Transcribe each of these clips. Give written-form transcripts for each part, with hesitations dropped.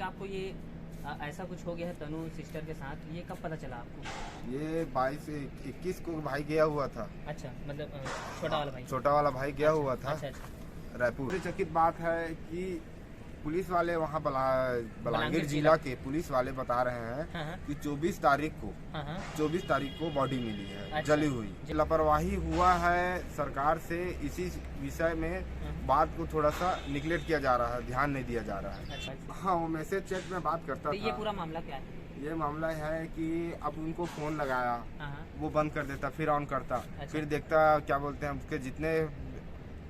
आपको ये ऐसा कुछ हो गया है तनु सिस्टर के साथ, ये कब पता चला आपको? ये 22-21 को भाई गया हुआ था। अच्छा, मतलब छोटा वाला भाई? छोटा वाला भाई गया अच्छा, हुआ था अच्छा अच्छा। रायपुर। चकित बात है कि पुलिस वाले वहाँ बलांगीर जिला के पुलिस वाले बता रहे हैं हाँ। कि 24 तारीख को हाँ। 24 तारीख को बॉडी मिली है, अच्छा। जली हुई। लापरवाही हुआ है सरकार से, इसी विषय में बात को थोड़ा सा निगलेक्ट किया जा रहा है, ध्यान नहीं दिया जा रहा है। अच्छा, अच्छा। हाँ, वो मैसेज चैट में बात करता तो था। ये पूरा मामला क्या है? ये मामला है कि अब उनको फोन लगाया, हाँ। वो बंद कर देता, फिर ऑन करता, अच्छा। फिर देखता क्या बोलते हैं उसके जितने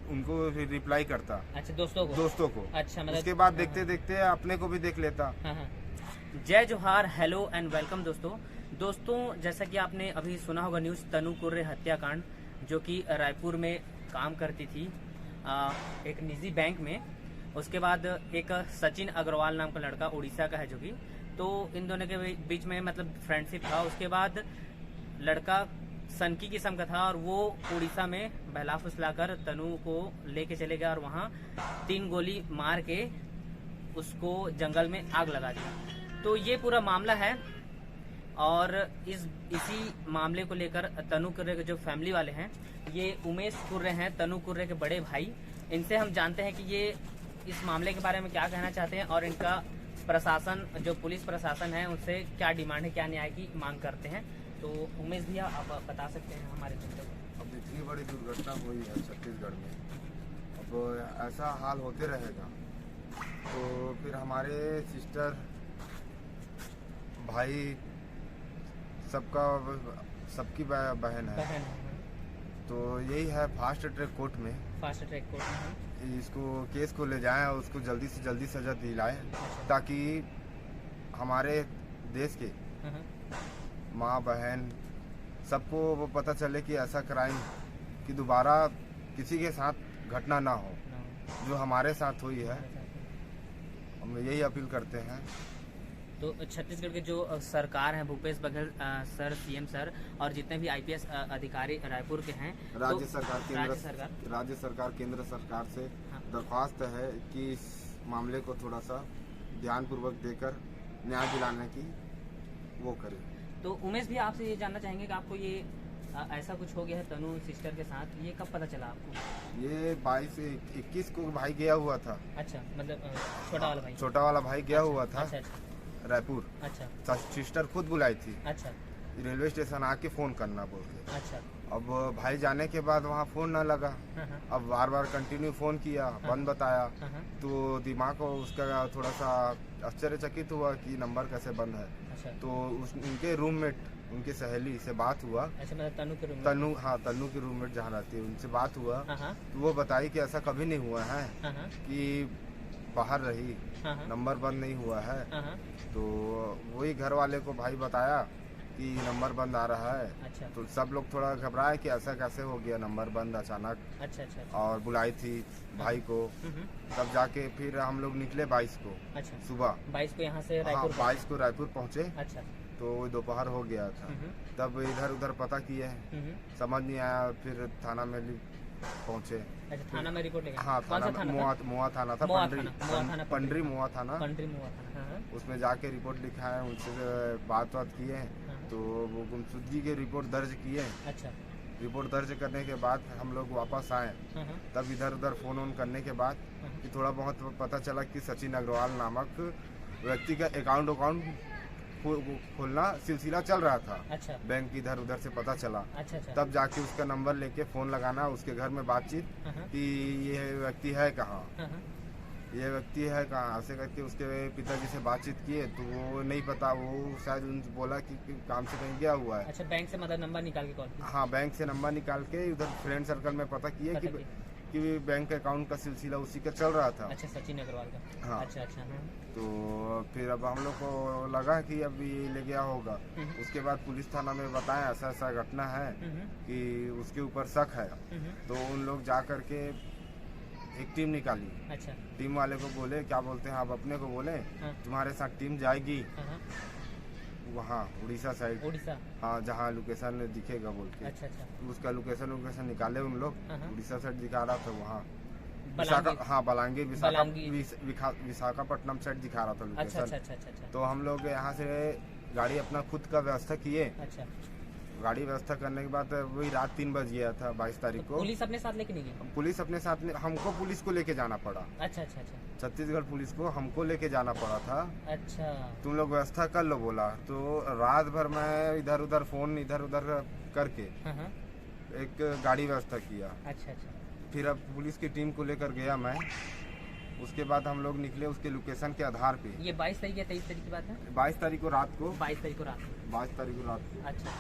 उनको रिप्लाई करता। अच्छा, दोस्तों को? अच्छा, मतलब उसके बाद देखते देखते अपने को भी देख लेता। हाँ। जय जोहार, हेलो एंड वेलकम दोस्तों, जैसा कि आपने अभी सुना होगा न्यूज़ तनु कुर्रे हत्याकांड, जो कि रायपुर में काम करती थी एक निजी बैंक में। उसके बाद एक सचिन अग्रवाल नाम का लड़का उड़ीसा का है, जो कि तो इन दोनों के बीच में मतलब फ्रेंडशिप था। उसके बाद लड़का सनकी किस्म का था और वो उड़ीसा में बहला फुसलाकर तनु को लेके चले गया और वहाँ 3 गोली मार के उसको जंगल में आग लगा दिया। तो ये पूरा मामला है और इसी मामले को लेकर तनु कुर्रे के जो फैमिली वाले हैं, ये उमेश कुर्रे हैं, तनु कुर्रे के बड़े भाई। इनसे हम जानते हैं कि ये इस मामले के बारे में क्या कहना चाहते हैं और इनका प्रशासन, जो पुलिस प्रशासन है, उनसे क्या डिमांड है, क्या न्याय की मांग करते हैं। तो उमेश भैया, आप बता सकते हैं हमारे जनता को? अब इतनी बड़ी दुर्घटना हुई है छत्तीसगढ़ में, अब ऐसा हाल होते रहेगा तो फिर हमारे सिस्टर भाई सबकी बहन है। तो यही है फास्ट ट्रैक कोर्ट में इसको केस को ले जाएं और उसको जल्दी से जल्दी सजा दिलाएं, ताकि हमारे देश के माँ बहन सबको वो पता चले कि ऐसा क्राइम कि दोबारा किसी के साथ घटना ना हो जो हमारे साथ हुई है। हम यही अपील करते हैं। तो छत्तीसगढ़ के जो सरकार है, Bhupesh Baghel sir, CM sir, और जितने भी आईपीएस अधिकारी रायपुर के हैं, राज्य सरकार केंद्र सरकार से दरख्वास्त है कि इस मामले को थोड़ा सा ध्यानपूर्वक देकर न्याय दिलाने की वो करें। तो उमेश भी आपसे ये जानना चाहेंगे कि आपको ये ऐसा कुछ हो गया है तनु सिस्टर के साथ, ये कब पता चला आपको? ये 22-21 को भाई गया हुआ था। अच्छा, मतलब छोटा वाला भाई गया हुआ था। अच्छा। रायपुर। अच्छा। सिस्टर खुद बुलाई थी। अच्छा। रेलवे स्टेशन आके फोन करना बोल के। अच्छा। अब भाई जाने के बाद वहाँ फोन न लगा। अब बार बार कंटिन्यू फोन किया, बंद बताया। तो दिमाग को उसका थोड़ा सा आश्चर्यचकित हुआ कि नंबर कैसे बंद है। अच्छा। तो उनके रूममेट, उनकी सहेली से बात हुआ। अच्छा, मतलब तनु की रूममेट जहाँ रहती है, उनसे बात हुआ। तो वो बताई कि ऐसा कभी नहीं हुआ है, कि बाहर रही, नंबर बंद नहीं हुआ है। तो वही घर वाले को भाई बताया कि नंबर बंद आ रहा है। अच्छा। तो सब लोग थोड़ा घबराए कि ऐसा कैसे हो गया नंबर बंद अचानक। अच्छा। और बुलाई थी भाई को। तब जाके फिर हम लोग निकले 22 को। अच्छा। सुबह 22 को यहाँ से रायपुर? 22 को रायपुर पहुँचे। अच्छा। तो दोपहर हो गया था। तब इधर उधर पता किए, समझ नहीं आया, फिर थाना में पहुँचे। अच्छा, थाना में रिपोर्ट लेके? हाँ, मुआ थाना था, पंडरी मुआ थाना। उसमें जाके रिपोर्ट लिखा है, उनसे बात किए। तो वो गुमशुदगी के रिपोर्ट दर्ज किए। अच्छा। रिपोर्ट दर्ज करने के बाद हम लोग वापस आए। तब इधर उधर फोन ऑन करने के बाद कि थोड़ा बहुत पता चला कि सचिन अग्रवाल नामक व्यक्ति का अकाउंट खोलना सिलसिला चल रहा था। अच्छा। बैंक इधर उधर से पता चला। अच्छा। तब जाके उसका नंबर लेके फोन लगाना, उसके घर में बातचीत कि ये व्यक्ति है कहाँ, ऐसे करके उसके पिताजी से बातचीत किए। तो वो नहीं पता, वो शायद उनसे बोला कि काम से कहीं गया हुआ है। अच्छा, बैंक से मतलब नंबर निकाल के कॉल किया? हाँ, बैंक से नंबर निकाल के उधर फ्रेंड सर्कल में पता किए कि बैंक अकाउंट का सिलसिला उसी का चल रहा था। अच्छा, सचिन अग्रवाल का। हाँ। अच्छा। तो फिर अब हम लोग को लगा कि अब ये ले गया होगा। उसके बाद पुलिस थाना में बताया ऐसा घटना है कि उसके ऊपर शक है। तो उन लोग जा करके एक टीम निकाली। अच्छा। टीम वाले को बोले, क्या बोलते हैं आप, अपने को बोले तुम्हारे साथ टीम जाएगी वहाँ उड़ीसा साइड। हाँ, जहाँ लोकेशन दिखेगा बोल के। अच्छा। उसका लोकेशन निकाले उन लोग, उड़ीसा साइड दिखा रहा था वहाँ। हाँ बलांगीर विशाखापट्टनम साइड दिखा रहा था लोकेशन। अच्छा। तो हम लोग यहाँ से गाड़ी अपना खुद का व्यवस्था किए। अच्छा। गाड़ी व्यवस्था करने के बाद वही रात 3 बज गया था 22 तारीख को। पुलिस अपने साथ लेके नहीं गई? पुलिस अपने साथ हमको पुलिस को लेके जाना पड़ा। अच्छा। छत्तीसगढ़ पुलिस को हमको लेके जाना पड़ा था। अच्छा। तुम लोग व्यवस्था कर लो बोला, तो रात भर मैं इधर उधर फोन इधर उधर करके एक गाड़ी व्यवस्था किया। अच्छा। फिर अब पुलिस की टीम को लेकर गया मैं। उसके बाद हम लोग निकले उसके लोकेशन के आधार पे। ये 22 तारीख या 23 तारीख की बात है? 22 तारीख को रात को। 22 तारीख को रात को। अच्छा।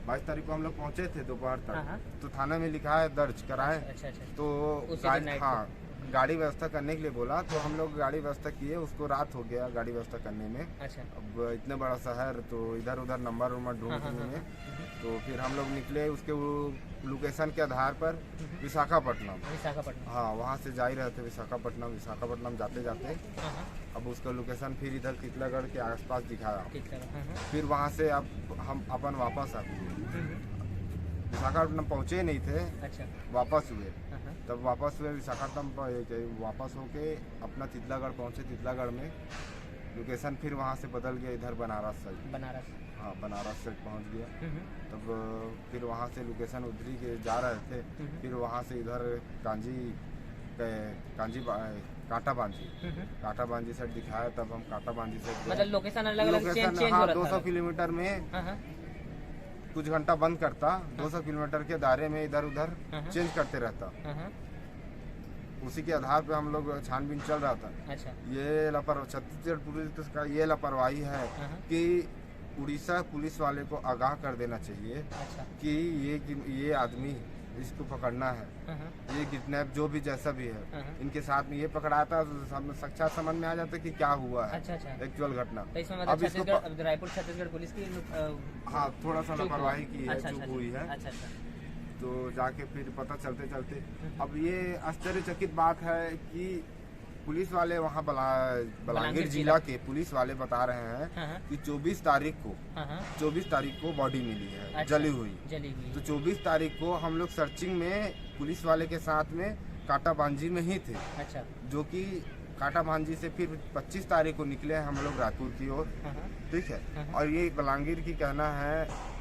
22 तारीख को हम लोग पहुँचे थे दोपहर तक। तो थाने में लिखा है दर्ज कराए। अच्छा। तो हाँ गाड़ी व्यवस्था करने के लिए बोला, तो हम लोग गाड़ी व्यवस्था किए। उसको रात हो गया गाड़ी व्यवस्था करने में। अच्छा। अब इतने बड़ा शहर तो इधर उधर नंबर ढूंढने में, तो फिर हम लोग निकले उसके लोकेशन के आधार पर विशाखापट्टनम। हाँ वहाँ से जा ही रहे थे विशाखापट्टनम जाते जाते अब उसका लोकेशन फिर इधर तितलागढ़ के आसपास दिखाया। फिर वहाँ से अब हम अपन वापस आ गए। विशाखापट्टनम पहुँचे नहीं थे। अच्छा। वापस हुए। तब वापस हुए विशाखापट्टनम वापस होके अपना तितलागढ़ पहुँचे। तितलागढ़ में लोकेशन फिर वहाँ से बदल गया इधर बनारस साइड। हाँ बनारस साइड पहुँच गया। तब फिर वहाँ से लोकेशन उधरी के जा रहे थे। फिर वहाँ से इधर कांटा बांजी साइड दिखाया। तब हम कांटा बांजी साइड मतलब लोकेशन अलग चेंज हो रहा था। 200 किलोमीटर में कुछ घंटा बंद करता। 200 किलोमीटर के दायरे में इधर उधर चेंज करते रहता। उसी के आधार पे हम लोग छानबीन चल रहा था। अच्छा। ये छत्तीसगढ़ पुलिस का ये लापरवाही है कि उड़ीसा पुलिस वाले को आगाह कर देना चाहिए। अच्छा। कि ये आदमी इसको पकड़ना है। ये किडनैप जो भी जैसा भी है इनके साथ में ये पकड़ा था, साक्षात समझ में आ जाता कि क्या हुआ है। अच्छा। एक्चुअल घटना। अब इसको रायपुर छत्तीसगढ़ पुलिस की हाँ थोड़ा सा लापरवाही की है, चूक हुई है। तो जाके फिर पता चलते अब ये आश्चर्यचकित बात है कि पुलिस वाले वहाँ बलांगीर जिला के पुलिस वाले बता रहे हैं कि 24 तारीख को बॉडी मिली है। अच्छा। जली हुई। तो 24 तारीख को हम लोग सर्चिंग में पुलिस वाले के साथ में कांटा बांजी में ही थे। अच्छा। जो कि कांटा बांजी से फिर 25 तारीख को निकले हम लोग रायपुर की ओर। ठीक है। और ये बलांगीर की कहना है,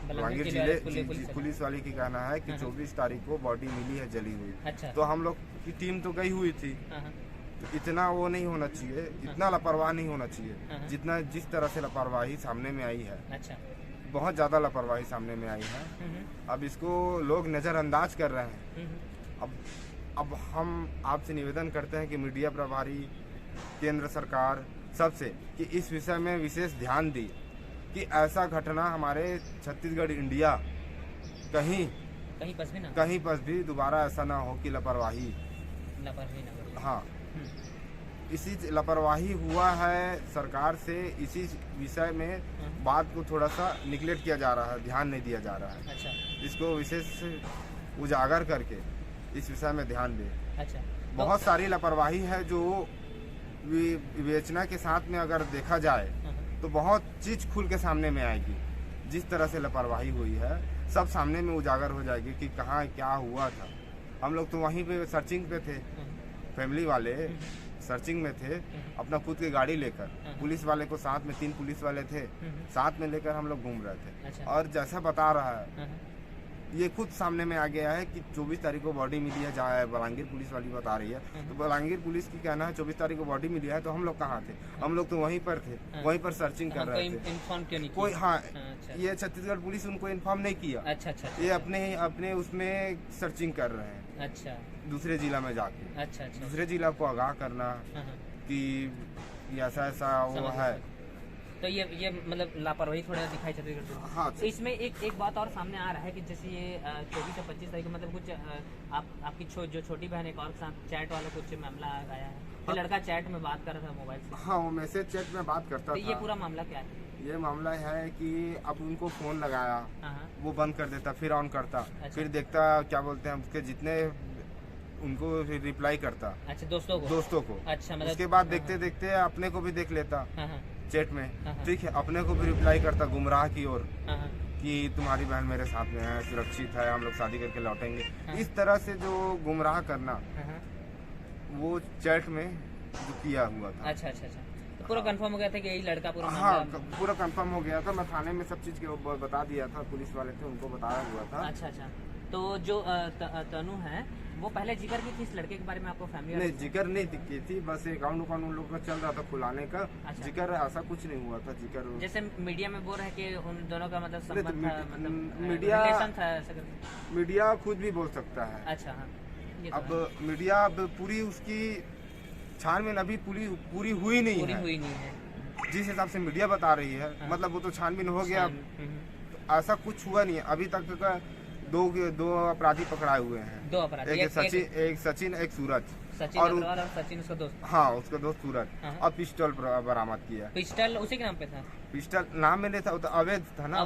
बलांगीर जिले पुलिस वाले की कहना है कि 24 तारीख को बॉडी मिली है जली हुई। अच्छा। तो हम लोग की टीम तो गई हुई थी। तो इतना वो नहीं होना चाहिए, इतना लापरवाह नहीं होना चाहिए जितना जिस तरह से लापरवाही सामने में आई है। अच्छा। बहुत ज्यादा लापरवाही सामने में आई है। अब इसको लोग नजरअंदाज कर रहे हैं। अब हम आपसे निवेदन करते हैं कि मीडिया प्रभारी, केंद्र सरकार सबसे कि इस विषय में विशेष ध्यान दी कि ऐसा घटना हमारे छत्तीसगढ़ इंडिया कहीं पर भी दोबारा ऐसा ना हो कि लापरवाही हाँ इसी लापरवाही हुआ है सरकार से। इसी विषय में बात को थोड़ा सा निगलेक्ट किया जा रहा है, ध्यान नहीं दिया जा रहा है। अच्छा। इसको विशेष उजागर करके इस विषय में ध्यान दे। अच्छा। बहुत सारी लापरवाही है जो विवेचना के साथ में अगर देखा जाए तो बहुत चीज खुल के सामने में आएगी। जिस तरह से लापरवाही हुई है सब सामने में उजागर हो जाएगी कि कहाँ क्या हुआ था। हम लोग तो वहीं पे सर्चिंग पे थे, फैमिली वाले सर्चिंग में थे अपना खुद की गाड़ी लेकर। पुलिस वाले को साथ में 3 पुलिस वाले थे, साथ में लेकर हम लोग घूम रहे थे। अच्छा। और जैसा बता रहा है ये खुद सामने में आ गया है कि 24 तारीख को बॉडी मिली है। जहाँ बलांगीर पुलिस वाली बता रही है, तो बलांगीर पुलिस की कहना है 24 तारीख को बॉडी मिली है। तो हम लोग कहाँ थे? हम लोग तो वहीं पर थे, वहीं पर सर्चिंग कर रहे थे। इन्फॉर्म क्यों नहीं कोई? हाँ ये छत्तीसगढ़ पुलिस उनको इन्फॉर्म नहीं किया। अच्छा। ये अपने उसमें सर्चिंग कर रहे हैं। अच्छा। दूसरे जिला में जाके। अच्छा। दूसरे जिला को आगाह करना कि ऐसा वो है। तो ये मतलब लापरवाही थोड़ा दिखाई छत्तीसगढ़। हाँ। तो इसमें एक बात और सामने आ रहा है कि जैसे ये 24 से 25 तारीख को मतलब कुछ आपकी जो छोटी बहन एक और साथ चैट वाला कुछ मामला आया है। तो लड़का चैट में बात कर रहा था मोबाइल से। हाँ वो मैसेज चैट में बात करता था। ये पूरा मामला क्या है? ये मामला है कि अब उनको फोन लगाया, वो बंद कर देता, फिर ऑन करता। अच्छा। फिर देखता क्या बोलते हैं उसके जितने उनको रिप्लाई करता। अच्छा। दोस्तों को। अच्छा। मतलब उसके बाद देखते देखते अपने को भी देख लेता चैट में। ठीक है। अपने को भी रिप्लाई करता गुमराह की ओर कि तुम्हारी बहन मेरे साथ में है, सुरक्षित है, हम लोग शादी करके लौटेंगे। इस तरह से जो गुमराह करना वो चैट में जो किया हुआ था। अच्छा अच्छा अच्छा, तो पूरा कंफर्म हो गया था कि यही लड़का पूरा हाँ, मामला? पूरा कंफर्म हो गया था। मैं थाने में सब चीज के बता दिया था, पुलिस वाले थे उनको बताया हुआ था। अच्छा अच्छा, तो जो तनु है वो पहले जिक्र की थी इस लड़के के बारे में आपको फैमिली? नहीं, जिक्र नहीं की थी, बस अकाउंट उकाउंट उन लोग का चल रहा था खुलाने का। अच्छा। जिक्र ऐसा कुछ नहीं हुआ था। जिक्र जैसे मीडिया में बोल रहे हैं कि उन दोनों का मतलब संबंध था, मतलब मीडिया रिलेशन था ऐसा करके। मीडिया खुद भी बोल सकता है। अच्छा हाँ, ये तो अब है। मीडिया अब पूरी उसकी छानबीन अभी पूरी हुई नहीं पूरी है। हुई नहीं है जिस हिसाब से मीडिया बता रही है, हाँ। मतलब वो तो छानबीन हो गया। हम्म। ऐसा कुछ हुआ नहीं है अभी तक का। दो अपराधी पकड़ाए हुए हैं। दो अपराधी, एक सचिन एक सूरज। सचिन और अग्रवाल और सचिन उसका दोस्त। हाँ, उसका दोस्त सूरज। हाँ। और पिस्टल बरामद किया। पिस्टल उसी के नाम पे था? पिस्टल नाम में नहीं था, वो तो अवैध था ना।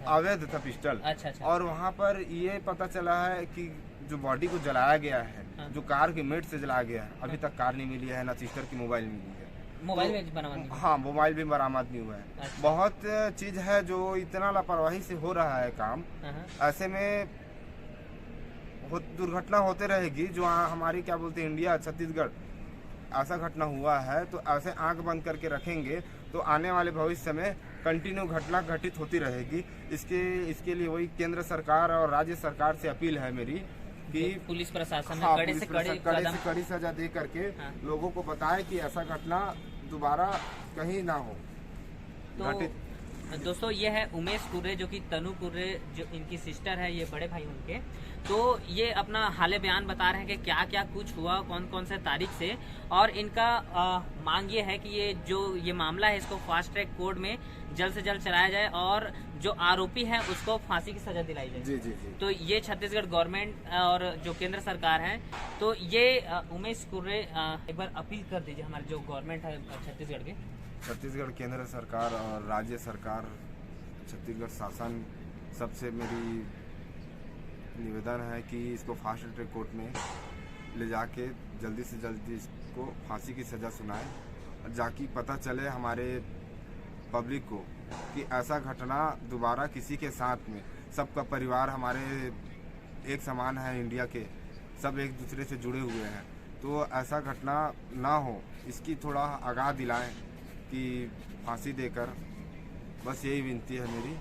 अवैध था पिस्टल। अच्छा अच्छा। और वहाँ पर ये पता चला है कि जो बॉडी को जलाया गया है, हाँ। जो कार के मेट से जलाया गया है, अभी तक कार नहीं मिली है, ना सिस्टर की मोबाइल मिली है। मोबाइल में बरामद नहीं? हाँ, मोबाइल भी बरामद नहीं हुआ है। अच्छा। बहुत चीज है जो इतना लापरवाही से हो रहा है काम। हाँ। ऐसे में दुर्घटना होते रहेगी। जो हमारी क्या बोलते हैं इंडिया छत्तीसगढ़ ऐसा घटना हुआ है, तो ऐसे आंख बंद करके रखेंगे तो आने वाले भविष्य में कंटिन्यू घटना घटित होती रहेगी। इसके लिए वही केंद्र सरकार और राज्य सरकार से अपील है मेरी कि पुलिस प्रशासन में हाँ, कड़े से कड़ी सजा दे करके हाँ। लोगों को बताएं कि ऐसा घटना दोबारा कहीं ना हो। तो दोस्तों ये है उमेश कुर्रे, जो कि तनु कुर्रे जो इनकी सिस्टर है, ये बड़े भाई उनके। तो ये अपना हाल बयान बता रहे हैं कि क्या क्या कुछ हुआ, कौन कौन से तारीख से। और इनका मांग ये है कि ये मामला है इसको फास्ट ट्रैक कोर्ट में जल्द से जल्द चलाया जाए और जो आरोपी है उसको फांसी की सजा दिलाई जाए। जी जी जी। तो ये छत्तीसगढ़ गवर्नमेंट और जो केंद्र सरकार है, तो ये उमेश कुर्रे एक बार अपील कर दीजिए हमारे जो गवर्नमेंट है छत्तीसगढ़ के। छत्तीसगढ़ केंद्र सरकार और राज्य सरकार, छत्तीसगढ़ शासन, सबसे मेरी निवेदन है कि इसको फास्ट ट्रैक कोर्ट में ले जाके जल्दी से जल्दी इसको फांसी की सज़ा सुनाए, जाकि पता चले हमारे पब्लिक को कि ऐसा घटना दोबारा किसी के साथ में। सबका परिवार हमारे एक समान है, इंडिया के सब एक दूसरे से जुड़े हुए हैं, तो ऐसा घटना ना हो इसकी थोड़ा आगाह दिलाएं कि फांसी देकर। बस यही विनती है मेरी।